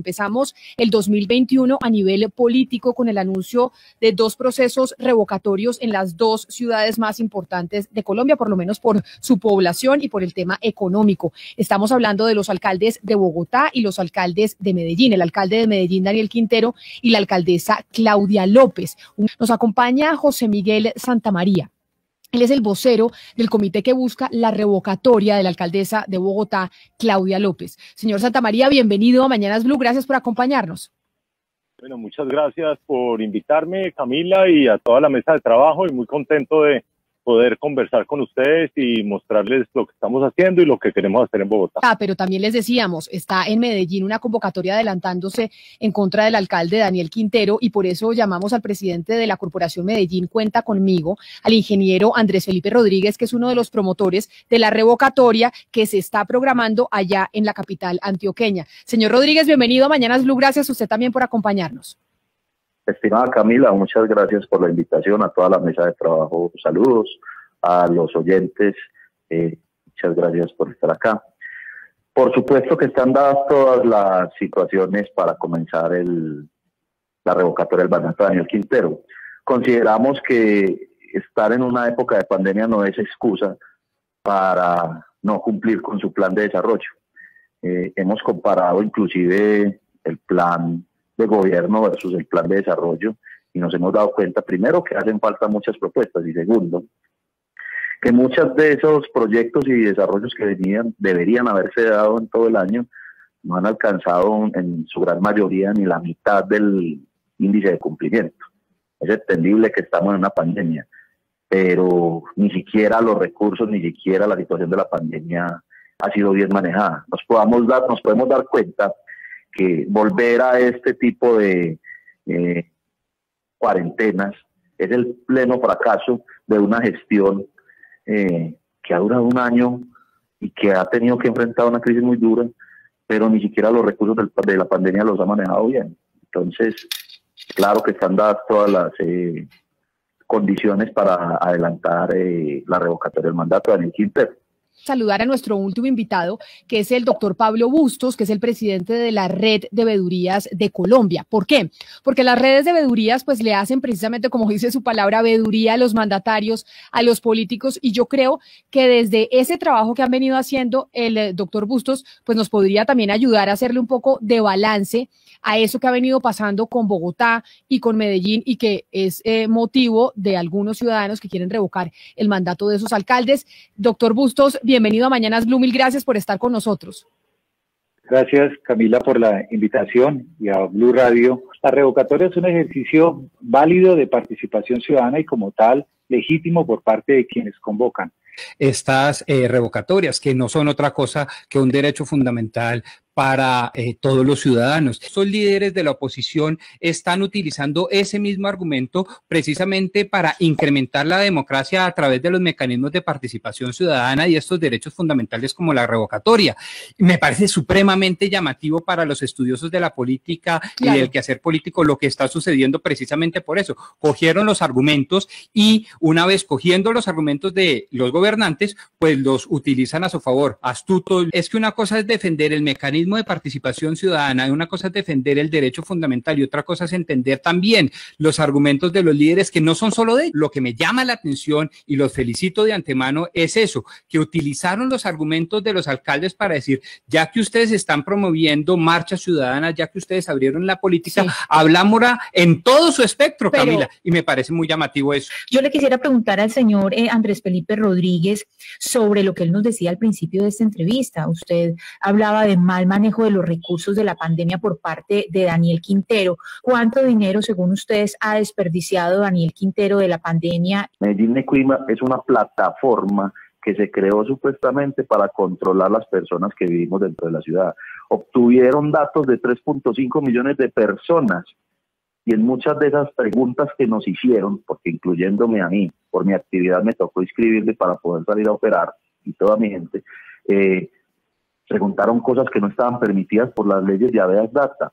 Empezamos el 2021 a nivel político con el anuncio de 2 procesos revocatorios en las 2 ciudades más importantes de Colombia, por lo menos por su población y por el tema económico. Estamos hablando de los alcaldes de Bogotá y los alcaldes de Medellín, el alcalde de Medellín, Daniel Quintero, y la alcaldesa Claudia López. Nos acompaña José Miguel Santamaría. Él es el vocero del comité que busca la revocatoria de la alcaldesa de Bogotá, Claudia López. Señor Santamaría, bienvenido a Mañanas Blue, gracias por acompañarnos. Bueno, muchas gracias por invitarme, Camila, y a toda la mesa de trabajo, y muy contento de poder conversar con ustedes y mostrarles lo que estamos haciendo y lo que queremos hacer en Bogotá. Pero también les decíamos, está en Medellín una convocatoria adelantándose en contra del alcalde Daniel Quintero, y por eso llamamos al presidente de la Corporación Medellín Cuenta Conmigo, al ingeniero Andrés Felipe Rodríguez, que es uno de los promotores de la revocatoria que se está programando allá en la capital antioqueña. Señor Rodríguez, bienvenido a Mañanas Blue, gracias a usted también por acompañarnos. Estimada Camila, muchas gracias por la invitación, a toda la mesa de trabajo, saludos a los oyentes, muchas gracias por estar acá. Por supuesto que están dadas todas las situaciones para comenzar la revocatoria del mandato de Daniel Quintero. Consideramos que estar en una época de pandemia no es excusa para no cumplir con su plan de desarrollo. Hemos comparado inclusive el plan de gobierno versus el plan de desarrollo y nos hemos dado cuenta, primero, que hacen falta muchas propuestas, y segundo, que muchos de esos proyectos y desarrollos que deberían haberse dado en todo el año no han alcanzado en su gran mayoría ni la mitad del índice de cumplimiento. Es entendible que estamos en una pandemia, pero ni siquiera los recursos, ni siquiera la situación de la pandemia ha sido bien manejada. Nos podemos dar cuenta que volver a este tipo de cuarentenas es el pleno fracaso de una gestión que ha durado un año y que ha tenido que enfrentar una crisis muy dura, pero ni siquiera los recursos de la pandemia los ha manejado bien. Entonces, claro que están dadas todas las condiciones para adelantar la revocatoria del mandato de Daniel Quintero. Saludar a nuestro último invitado, que es el doctor Pablo Bustos, que es el presidente de la Red de Veedurías de Colombia. ¿Por qué? Porque las redes de veedurías pues le hacen precisamente, como dice su palabra, veeduría a los mandatarios, a los políticos, y yo creo que desde ese trabajo que han venido haciendo el doctor Bustos, pues nos podría también ayudar a hacerle un poco de balance a eso que ha venido pasando con Bogotá y con Medellín, y que es motivo de algunos ciudadanos que quieren revocar el mandato de esos alcaldes. Doctor Bustos, bienvenido a Mañanas Blue, mil gracias por estar con nosotros. Gracias, Camila, por la invitación, y a Blue Radio. La revocatoria es un ejercicio válido de participación ciudadana y, como tal, legítimo por parte de quienes convocan. Estas revocatorias, que no son otra cosa que un derecho fundamental para todos los ciudadanos. Estos líderes de la oposición están utilizando ese mismo argumento precisamente para incrementar la democracia a través de los mecanismos de participación ciudadana y estos derechos fundamentales como la revocatoria. Me parece supremamente llamativo para los estudiosos de la política y del quehacer político lo que está sucediendo precisamente por eso. Cogieron los argumentos y, una vez cogiendo los argumentos de los gobernantes, pues los utilizan a su favor. Astuto. Es que una cosa es defender el mecanismo de participación ciudadana, y una cosa es defender el derecho fundamental, y otra cosa es entender también los argumentos de los líderes, que no son solo de ellos. Lo que me llama la atención, y los felicito de antemano, es eso, que utilizaron los argumentos de los alcaldes para decir, ya que ustedes están promoviendo marchas ciudadanas, ya que ustedes abrieron la política, hablamos en todo su espectro, Camila, y me parece muy llamativo eso. Yo le quisiera preguntar al señor Andrés Felipe Rodríguez sobre lo que él nos decía al principio de esta entrevista. Usted hablaba de mal manejo de los recursos de la pandemia por parte de Daniel Quintero. ¿Cuánto dinero, según ustedes, ha desperdiciado Daniel Quintero de la pandemia? Medellín Equima es una plataforma que se creó supuestamente para controlar las personas que vivimos dentro de la ciudad. Obtuvieron datos de 3.5 millones de personas, y en muchas de esas preguntas que nos hicieron, porque incluyéndome a mí, por mi actividad me tocó inscribirme para poder salir a operar, y toda mi gente, preguntaron cosas que no estaban permitidas por las leyes de habeas data.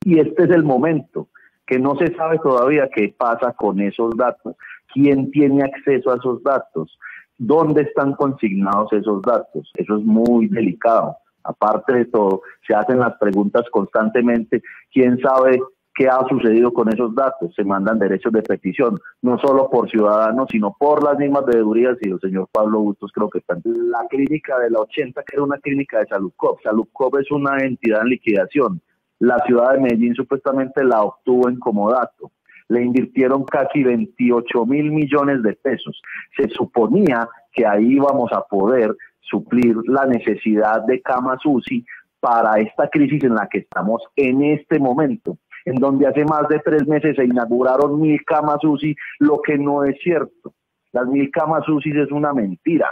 Y este es el momento, que no se sabe todavía qué pasa con esos datos, quién tiene acceso a esos datos, dónde están consignados esos datos. Eso es muy delicado. Aparte de todo, se hacen las preguntas constantemente. ¿Quién sabe qué ha sucedido con esos datos? Se mandan derechos de petición, no solo por ciudadanos, sino por las mismas veedurías, y el señor Pablo Bustos creo que está en la clínica de la 80, que era una clínica de Saludcop. Saludcop es una entidad en liquidación. La ciudad de Medellín supuestamente la obtuvo en comodato. Le invirtieron casi 28.000 millones de pesos. Se suponía que ahí íbamos a poder suplir la necesidad de camas UCI para esta crisis en la que estamos en este momento, en donde hace más de 3 meses se inauguraron 1.000 camas UCI, lo que no es cierto. Las 1.000 camas UCI es una mentira,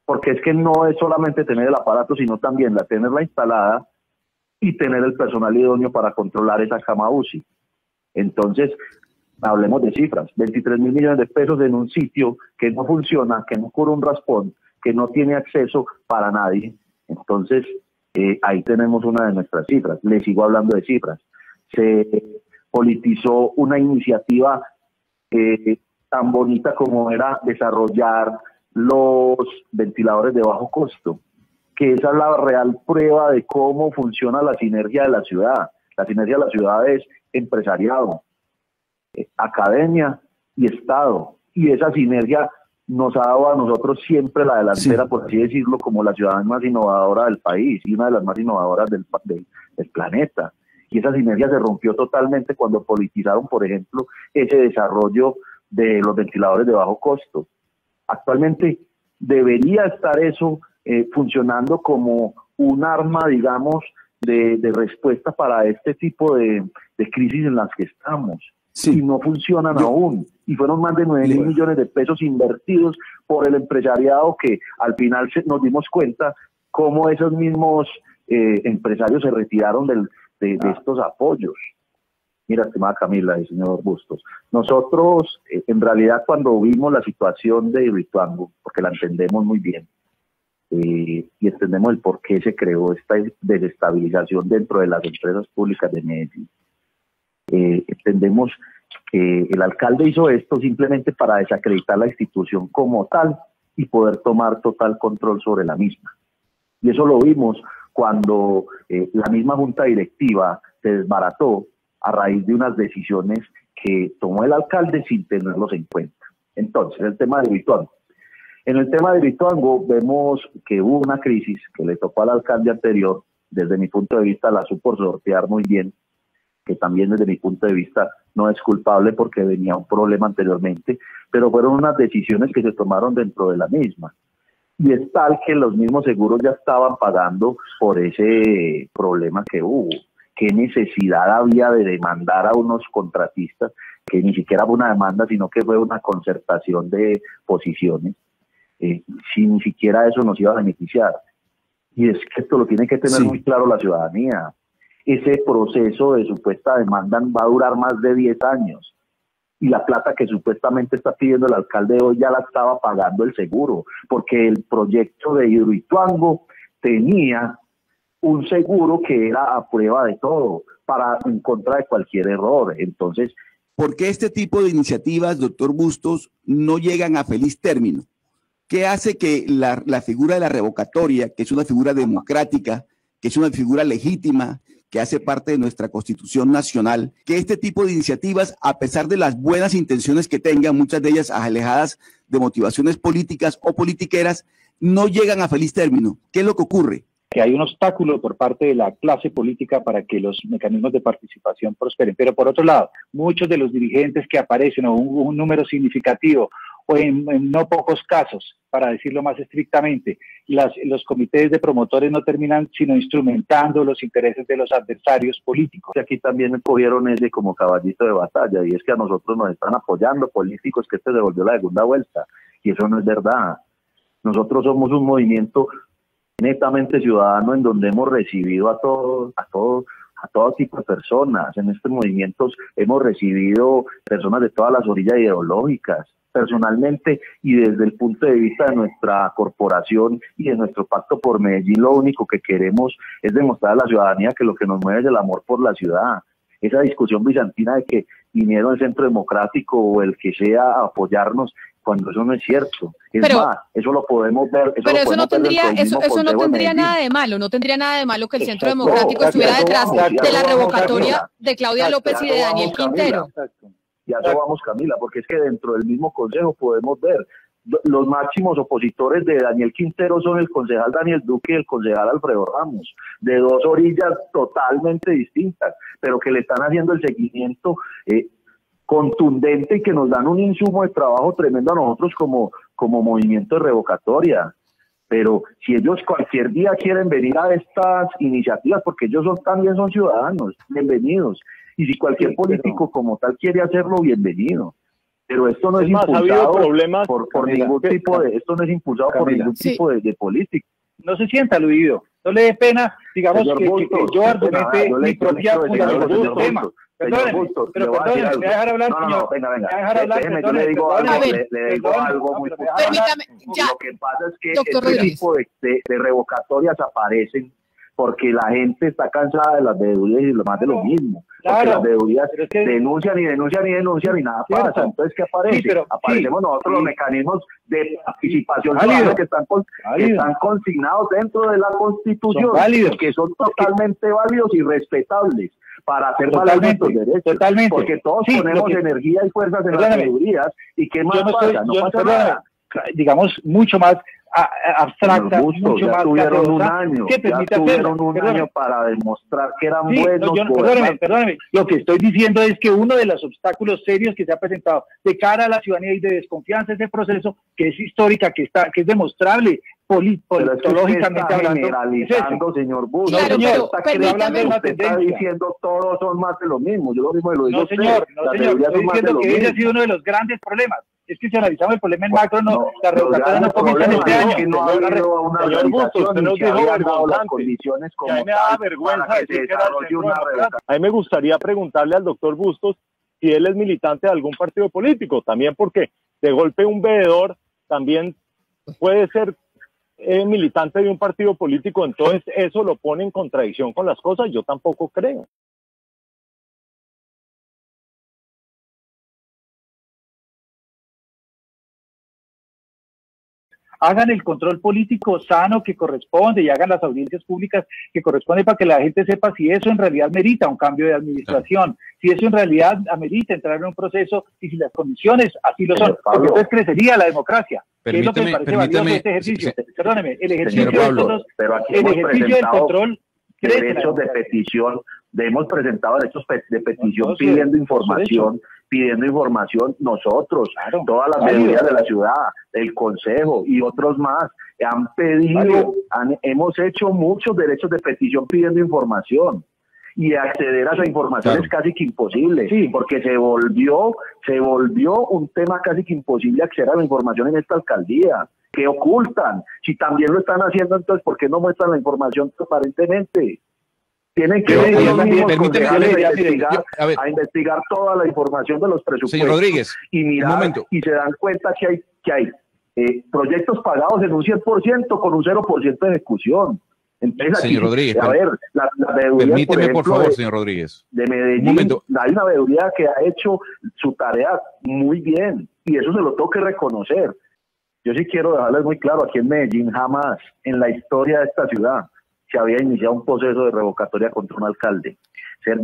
porque es que no es solamente tener el aparato, sino también tenerla instalada y tener el personal idóneo para controlar esa cama UCI. Entonces, hablemos de cifras, 23.000 millones de pesos en un sitio que no funciona, que no cura un raspón, que no tiene acceso para nadie. Entonces, ahí tenemos una de nuestras cifras. Les sigo hablando de cifras. Se politizó una iniciativa tan bonita como era desarrollar los ventiladores de bajo costo, que esa es la real prueba de cómo funciona la sinergia de la ciudad. La sinergia de la ciudad es empresariado, academia y Estado, y esa sinergia nos ha dado a nosotros siempre la delantera, sí, por así decirlo, como la ciudad más innovadora del país y una de las más innovadoras del planeta. Y esa sinergia se rompió totalmente cuando politizaron, por ejemplo, ese desarrollo de los ventiladores de bajo costo. Actualmente debería estar eso funcionando como un arma, digamos, de respuesta para este tipo de crisis en las que estamos. Sí. Y no funcionan aún. Y fueron más de 9.000 millones de pesos invertidos por el empresariado, que al final nos dimos cuenta cómo esos mismos empresarios se retiraron de estos apoyos. Mira, estimada Camila y señor Bustos, nosotros en realidad cuando vimos la situación de Hidroituango, porque la entendemos muy bien, y entendemos el por qué se creó esta desestabilización dentro de las empresas públicas de Medellín, entendemos que el alcalde hizo esto simplemente para desacreditar la institución como tal y poder tomar total control sobre la misma. Y eso lo vimos cuando la misma junta directiva se desbarató a raíz de unas decisiones que tomó el alcalde sin tenerlos en cuenta. Entonces, el tema de Hidroituango. En el tema de Hidroituango vemos que hubo una crisis que le tocó al alcalde anterior. Desde mi punto de vista la supo sortear muy bien, que también desde mi punto de vista no es culpable porque venía un problema anteriormente, pero fueron unas decisiones que se tomaron dentro de la misma. Y es tal que los mismos seguros ya estaban pagando por ese problema que hubo. ¿Qué necesidad había de demandar a unos contratistas? Que ni siquiera fue una demanda, sino que fue una concertación de posiciones. Si ni siquiera eso nos iba a beneficiar. Y es que esto lo tiene que tener muy claro la ciudadanía. Ese proceso de supuesta demanda va a durar más de 10 años. Y la plata que supuestamente está pidiendo el alcalde hoy ya la estaba pagando el seguro, porque el proyecto de Hidroituango tenía un seguro que era a prueba de todo, para en contra de cualquier error. Entonces, ¿por qué este tipo de iniciativas, doctor Bustos, no llegan a feliz término? ¿Qué hace que la figura de la revocatoria, que es una figura democrática, que es una figura legítima, que hace parte de nuestra Constitución Nacional, que este tipo de iniciativas, a pesar de las buenas intenciones que tengan, muchas de ellas alejadas de motivaciones políticas o politiqueras, no llegan a feliz término? ¿Qué es lo que ocurre? Que hay un obstáculo por parte de la clase política para que los mecanismos de participación prosperen. Pero por otro lado, muchos de los dirigentes que aparecen, o un número significativo, o en no pocos casos, para decirlo más estrictamente, los comités de promotores no terminan sino instrumentando los intereses de los adversarios políticos. Y aquí también cogieron ese como caballito de batalla, y es que a nosotros nos están apoyando políticos que se devolvió la segunda vuelta, y eso no es verdad. Nosotros somos un movimiento netamente ciudadano en donde hemos recibido a todo tipo de personas. En estos movimientos hemos recibido personas de todas las orillas ideológicas. Personalmente y desde el punto de vista de nuestra corporación y de nuestro pacto por Medellín, lo único que queremos es demostrar a la ciudadanía que lo que nos mueve es el amor por la ciudad. Esa discusión bizantina de que vinieron el Centro Democrático o el que sea a apoyarnos, cuando eso no es cierto. Es pero, más, eso lo podemos ver. Pero eso no tendría, eso no tendría nada de malo, no tendría nada de malo que el Centro Democrático estuviera detrás de la revocatoria de Claudia López y de Daniel Quintero. Y a eso vamos, Camila, porque es que dentro del mismo consejo podemos ver los máximos opositores de Daniel Quintero son el concejal Daniel Duque y el concejal Alfredo Ramos, de dos orillas totalmente distintas, pero que le están haciendo el seguimiento contundente y que nos dan un insumo de trabajo tremendo a nosotros como movimiento de revocatoria. Pero si ellos cualquier día quieren venir a estas iniciativas, porque ellos también son ciudadanos, bienvenidos. Y si cualquier político como tal quiere hacerlo, bienvenido. Pero esto no es impulsado por ningún tipo de, esto no es impulsado por ningún tipo de político. No se sienta aludido, no le dé pena, digamos, que yo argumente mi propia fundamentación del tema. Perdóneme, pero perdóneme, ¿me va a dejar hablar, señor? No, venga. Déjeme, yo le digo algo muy puntual. Permítame, ya. Lo que pasa es que este tipo de revocatorias aparecen porque la gente está cansada de las veedurías y lo más de lo mismo. Porque las veedurías denuncian y nada pasa. Entonces, ¿qué aparece? Sí, aparecemos nosotros los mecanismos de participación ciudadana que están consignados dentro de la Constitución, que son totalmente válidos y respetables para hacer valer nuestros derechos. Totalmente. Porque todos ponemos energía y fuerzas en las veedurías. ¿Y qué más pasa? No pasa nada. Digamos, mucho más abstracta, mucho más tuvieron un año, para demostrar que eran buenos. Perdóneme, lo que estoy diciendo es que uno de los obstáculos serios que se ha presentado de cara a la ciudadanía y de desconfianza de ese proceso, que es histórica, que es demostrable politológicamente hablando, señor Bush. No, señor, usted está diciendo todos son más de lo mismo. Yo lo mismo lo digo. No, señor, estoy diciendo que ese ha sido uno de los grandes problemas. Es que si analizamos el problema en macro, la revocatoria no comienza en este año. Que no ha habido una organización y que habían dado las condiciones como tal para que se desarrolle una revocación. A mí me gustaría preguntarle al doctor Bustos si él es militante de algún partido político, también porque de golpe un veedor también puede ser militante de un partido político, entonces eso lo pone en contradicción con las cosas. Yo tampoco creo. Hagan el control político sano que corresponde y hagan las audiencias públicas que corresponden para que la gente sepa si eso en realidad merita un cambio de administración, si eso en realidad amerita entrar en un proceso y si las condiciones así lo son, porque entonces crecería la democracia. ¿Qué es lo que me parece valioso de este ejercicio? Perdóneme, el ejercicio del control derechos de petición, hemos presentado derechos de petición pidiendo información nosotros, todas las veedurías de la ciudad, el consejo y otros más han pedido, hemos hecho muchos derechos de petición pidiendo información y acceder a esa información es casi que imposible, porque se volvió un tema casi que imposible acceder a la información en esta alcaldía. ¿Qué ocultan? Si también lo están haciendo, entonces ¿por qué no muestran la información transparentemente? Tienen que ir los mismos concejales a investigar toda la información de los presupuestos. Señor Rodríguez, y mirar, y se dan cuenta que hay proyectos pagados en un 100% con un 0% de ejecución. Entonces, señor Rodríguez, a ver, la veeduría, permíteme, por favor, señor Rodríguez. De Medellín, hay una veeduría que ha hecho su tarea muy bien, y eso se lo tengo que reconocer. Yo sí quiero dejarles muy claro, aquí en Medellín jamás en la historia de esta ciudad se había iniciado un proceso de revocatoria contra un alcalde.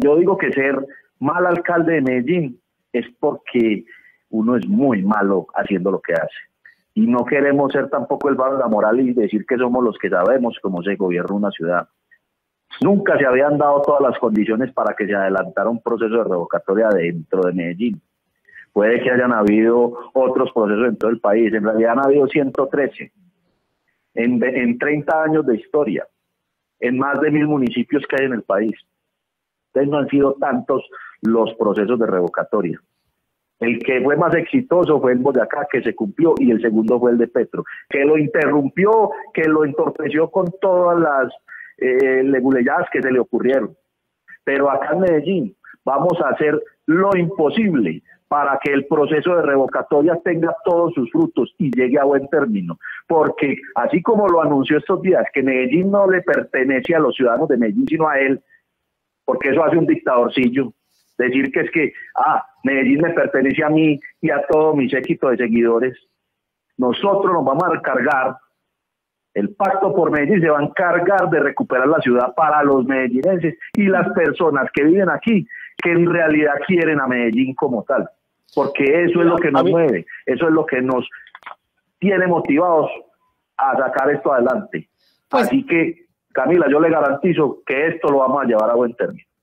Yo digo que ser mal alcalde de Medellín es porque uno es muy malo haciendo lo que hace. Y no queremos ser tampoco el barro de la moral y decir que somos los que sabemos cómo se gobierna una ciudad. Nunca se habían dado todas las condiciones para que se adelantara un proceso de revocatoria dentro de Medellín. Puede que hayan habido otros procesos en todo el país. En realidad han habido 113 en 30 años de historia, en más de 1000 municipios que hay en el país. Entonces no han sido tantos los procesos de revocatoria. El que fue más exitoso fue el Boyacá, que se cumplió, y el segundo fue el de Petro, que lo interrumpió, que lo entorpeció con todas las leguleyadas que se le ocurrieron. Pero acá en Medellín vamos a hacer lo imposible para que el proceso de revocatoria tenga todos sus frutos y llegue a buen término. Porque así como lo anunció estos días, que Medellín no le pertenece a los ciudadanos de Medellín, sino a él, porque eso hace un dictadorcillo. Decir que es que, Medellín me pertenece a mí y a todo mi séquito de seguidores. nosotros nos vamos a encargar, el Pacto por Medellín se va a encargar de recuperar la ciudad para los medellinenses y las personas que viven aquí, que en realidad quieren a Medellín como tal, porque eso es lo que nos mueve, eso es lo que nos tiene motivados a sacar esto adelante. Pues, así que, Camila, yo le garantizo que esto lo vamos a llevar a buen término.